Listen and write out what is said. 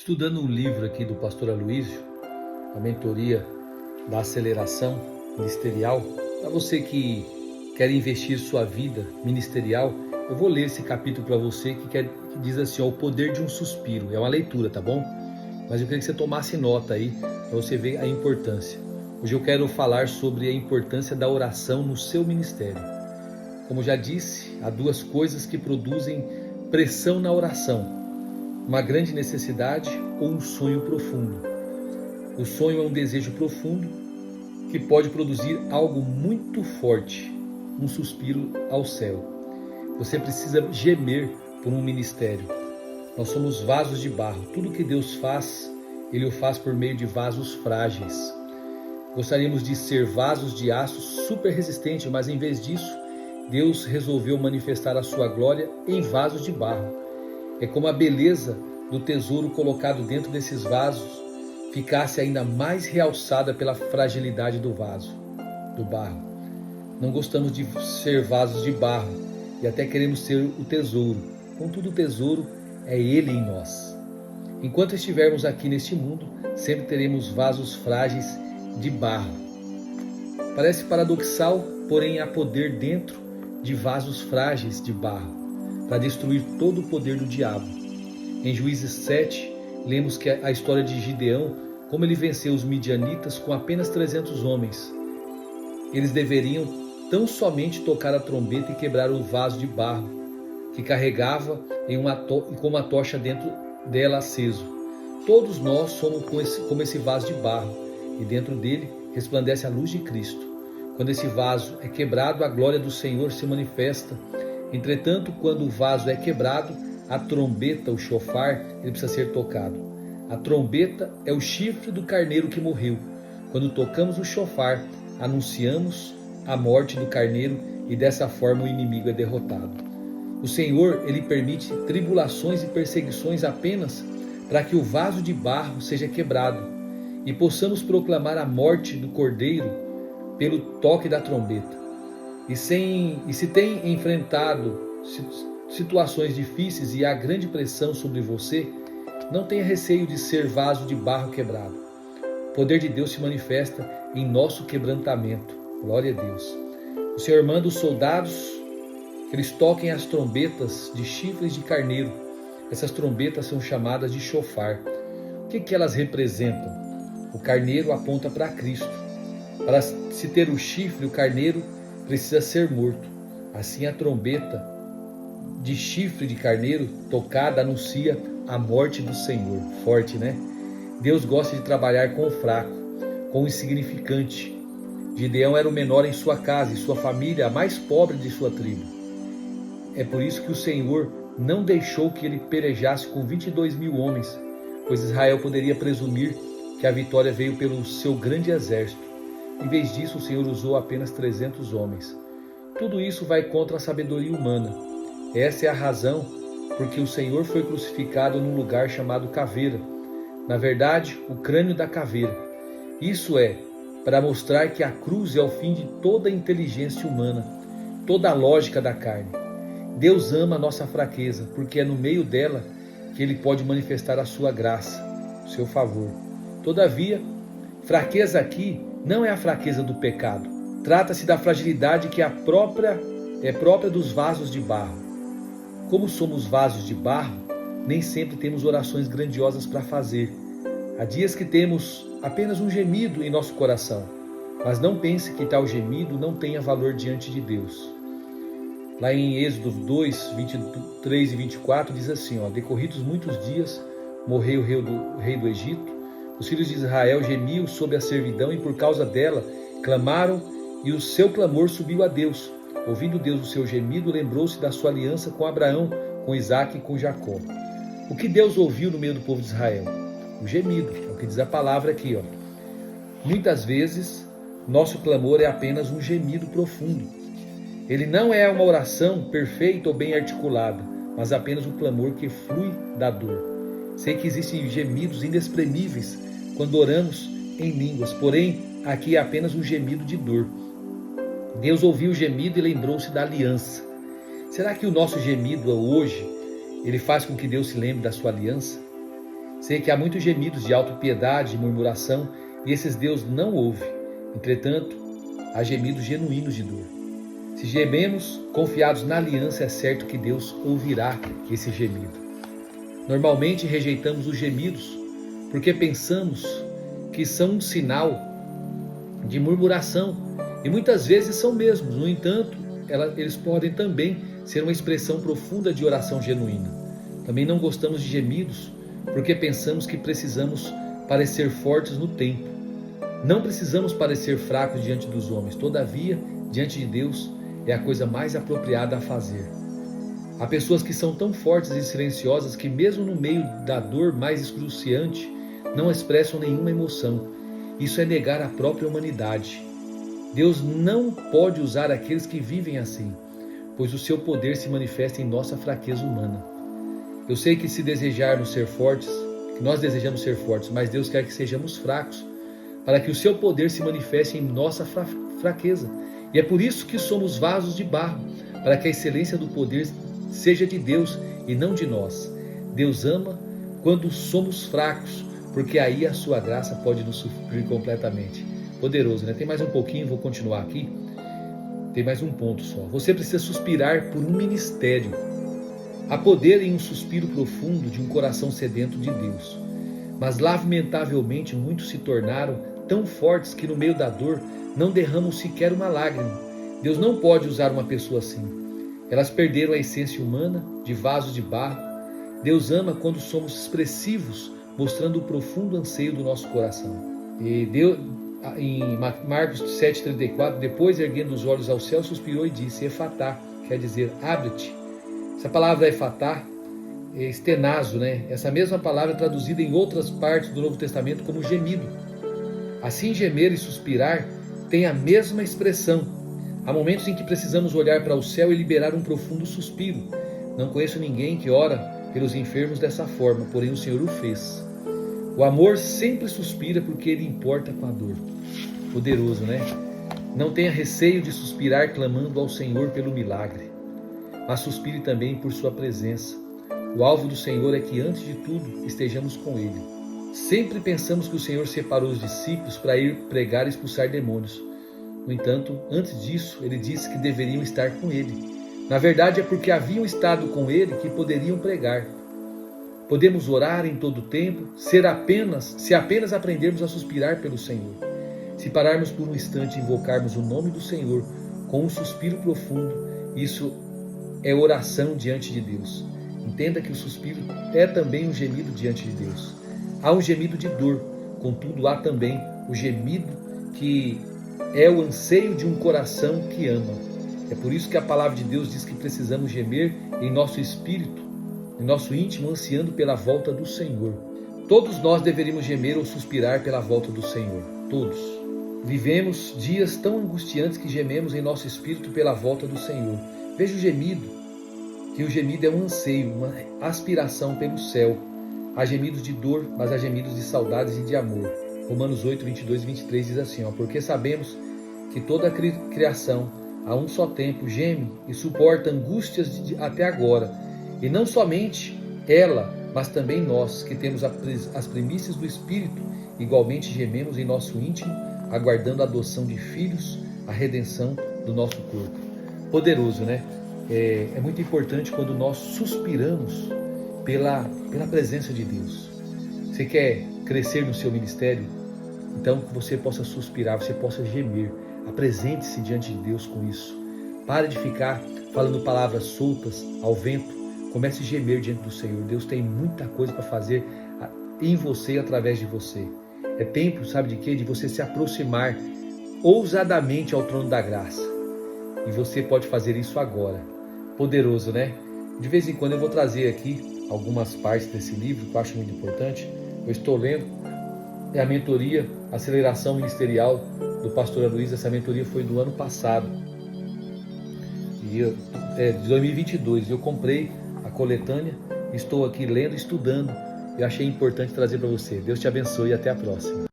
Estudando um livro aqui do pastor Aloísio, a mentoria da aceleração ministerial, para você que quer investir sua vida ministerial, eu vou ler esse capítulo para você que diz assim, ó, o poder de um suspiro. É uma leitura, tá bom? Mas eu queria que você tomasse nota aí, para você ver a importância. Hoje eu quero falar sobre a importância da oração no seu ministério. Como já disse, há duas coisas que produzem pressão na oração: uma grande necessidade ou um sonho profundo. O sonho é um desejo profundo que pode produzir algo muito forte, um suspiro ao céu. Você precisa gemer por um ministério. Nós somos vasos de barro. Tudo que Deus faz, Ele o faz por meio de vasos frágeis. Gostaríamos de ser vasos de aço super resistentes, mas em vez disso, Deus resolveu manifestar a sua glória em vasos de barro. É como a beleza do tesouro colocado dentro desses vasos ficasse ainda mais realçada pela fragilidade do vaso, do barro. Não gostamos de ser vasos de barro e até queremos ser o tesouro. Contudo, o tesouro é Ele em nós. Enquanto estivermos aqui neste mundo, sempre teremos vasos frágeis de barro. Parece paradoxal, porém há poder dentro de vasos frágeis de barro para destruir todo o poder do diabo. Em Juízes 7, lemos que a história de Gideão, como ele venceu os midianitas com apenas 300 homens. Eles deveriam tão somente tocar a trombeta e quebrar o vaso de barro que carregava com uma tocha dentro dela aceso. Todos nós somos como esse vaso de barro e dentro dele resplandece a luz de Cristo. Quando esse vaso é quebrado, a glória do Senhor se manifesta. Entretanto, quando o vaso é quebrado, a trombeta, o shofar, ele precisa ser tocado. A trombeta é o chifre do carneiro que morreu. Quando tocamos o shofar, anunciamos a morte do carneiro e dessa forma o inimigo é derrotado. O Senhor, ele permite tribulações e perseguições apenas para que o vaso de barro seja quebrado e possamos proclamar a morte do cordeiro pelo toque da trombeta. E se tem enfrentado situações difíceis e há grande pressão sobre você, não tenha receio de ser vaso de barro quebrado. O poder de Deus se manifesta em nosso quebrantamento. Glória a Deus. O Senhor manda os soldados que eles toquem as trombetas de chifres de carneiro. Essas trombetas são chamadas de shofar. O que elas representam? O carneiro aponta para Cristo. Para se ter o chifre, o carneiro precisa ser morto. Assim a trombeta de chifre de carneiro tocada anuncia a morte do Senhor. Forte, né? Deus gosta de trabalhar com o fraco, com o insignificante. Gideão era o menor em sua casa e sua família a mais pobre de sua tribo. É por isso que o Senhor não deixou que ele pelejasse com 22.000 homens, pois Israel poderia presumir que a vitória veio pelo seu grande exército. Em vez disso, o Senhor usou apenas 300 homens. Tudo isso vai contra a sabedoria humana. Essa é a razão porque o Senhor foi crucificado num lugar chamado caveira. Na verdade, o crânio da caveira. Isso é, para mostrar que a cruz é o fim de toda a inteligência humana, toda a lógica da carne. Deus ama a nossa fraqueza, porque é no meio dela que Ele pode manifestar a sua graça, o seu favor. Todavia, fraqueza aqui não é a fraqueza do pecado. Trata-se da fragilidade que é própria dos vasos de barro. Como somos vasos de barro, nem sempre temos orações grandiosas para fazer. Há dias que temos apenas um gemido em nosso coração, mas não pense que tal gemido não tenha valor diante de Deus. Lá em Êxodo 2, 23 e 24 diz assim, ó, decorridos muitos dias, morreu o rei do Egito, os filhos de Israel gemiam sob a servidão e por causa dela clamaram e o seu clamor subiu a Deus. Ouvindo Deus o seu gemido, lembrou-se da sua aliança com Abraão, com Isaque e com Jacó. O que Deus ouviu no meio do povo de Israel? O gemido, é o que diz a palavra aqui, ó. Muitas vezes, nosso clamor é apenas um gemido profundo. Ele não é uma oração perfeita ou bem articulada, mas apenas um clamor que flui da dor. Sei que existem gemidos inexprimíveis quando oramos em línguas, porém, aqui é apenas um gemido de dor. Deus ouviu o gemido e lembrou-se da aliança. Será que o nosso gemido hoje, ele faz com que Deus se lembre da sua aliança? Sei que há muitos gemidos de autopiedade e murmuração, e esses Deus não ouve. Entretanto, há gemidos genuínos de dor. Se gememos confiados na aliança, é certo que Deus ouvirá esse gemido. Normalmente rejeitamos os gemidos porque pensamos que são um sinal de murmuração, e muitas vezes são mesmos. No entanto, eles podem também ser uma expressão profunda de oração genuína. Também não gostamos de gemidos porque pensamos que precisamos parecer fortes no tempo. Não precisamos parecer fracos diante dos homens. Todavia, diante de Deus, é a coisa mais apropriada a fazer. Há pessoas que são tão fortes e silenciosas que mesmo no meio da dor mais excruciante, não expressam nenhuma emoção. Isso é negar a própria humanidade. Deus não pode usar aqueles que vivem assim, pois o seu poder se manifesta em nossa fraqueza humana. Eu sei que se desejarmos ser fortes, que nós desejamos ser fortes, mas Deus quer que sejamos fracos, para que o seu poder se manifeste em nossa fraqueza. E é por isso que somos vasos de barro, para que a excelência do poder seja de Deus e não de nós. Deus ama quando somos fracos, porque aí a sua graça pode nos suprir completamente. Poderoso, né? Tem mais um pouquinho, vou continuar aqui. Tem mais um ponto só. Você precisa suspirar por um ministério. Há poder em um suspiro profundo de um coração sedento de Deus. Mas lamentavelmente muitos se tornaram tão fortes que no meio da dor não derramam sequer uma lágrima. Deus não pode usar uma pessoa assim. Elas perderam a essência humana de vasos de barro. Deus ama quando somos expressivos, mostrando o profundo anseio do nosso coração. E Deus, em Marcos 7,34, depois erguendo os olhos ao céu, suspirou e disse: Efatá, quer dizer, abre-te. Essa palavra efatá é estenazo, né? Essa mesma palavra é traduzida em outras partes do Novo Testamento como gemido. Assim, gemer e suspirar têm a mesma expressão. Há momentos em que precisamos olhar para o céu e liberar um profundo suspiro. Não conheço ninguém que ora pelos enfermos dessa forma, porém o Senhor o fez. O amor sempre suspira porque ele importa com a dor. Poderoso, né? Não tenha receio de suspirar clamando ao Senhor pelo milagre, mas suspire também por sua presença. O alvo do Senhor é que, antes de tudo, estejamos com Ele. Sempre pensamos que o Senhor separou os discípulos para ir pregar e expulsar demônios. No entanto, antes disso, Ele disse que deveriam estar com Ele. Na verdade, é porque haviam estado com Ele que poderiam pregar. Podemos orar em todo o tempo, se apenas aprendermos a suspirar pelo Senhor. Se pararmos por um instante e invocarmos o nome do Senhor com um suspiro profundo, isso é oração diante de Deus. Entenda que o suspiro é também um gemido diante de Deus. Há um gemido de dor, contudo há também o gemido que é o anseio de um coração que ama. É por isso que a palavra de Deus diz que precisamos gemer em nosso espírito, em nosso íntimo, ansiando pela volta do Senhor. Todos nós deveríamos gemer ou suspirar pela volta do Senhor. Todos. Vivemos dias tão angustiantes que gememos em nosso espírito pela volta do Senhor. Veja o gemido, que o gemido é um anseio, uma aspiração pelo céu. Há gemidos de dor, mas há gemidos de saudades e de amor. Romanos 8, 22 e 23 diz assim, porque sabemos que toda a criação, a um só tempo, geme e suporta angústias até agora. E não somente ela, mas também nós, que temos as primícias do Espírito, igualmente gememos em nosso íntimo, aguardando a adoção de filhos, a redenção do nosso corpo. Poderoso, né? É muito importante quando nós suspiramos pela presença de Deus. Você quer crescer no seu ministério? Então que você possa suspirar, você possa gemer. Apresente-se diante de Deus com isso. Pare de ficar falando palavras soltas ao vento. Comece a gemer diante do Senhor. Deus tem muita coisa para fazer em você e através de você. É tempo, sabe de quê? De você se aproximar ousadamente ao trono da graça. E você pode fazer isso agora. Poderoso, né? De vez em quando eu vou trazer aqui algumas partes desse livro que eu acho muito importante. Eu estou lendo. É a mentoria Aceleração Ministerial do pastor Aloysio. Essa mentoria foi do ano passado. De 2022. Eu comprei a coletânea. Estou aqui lendo e estudando. Eu achei importante trazer para você. Deus te abençoe e até a próxima.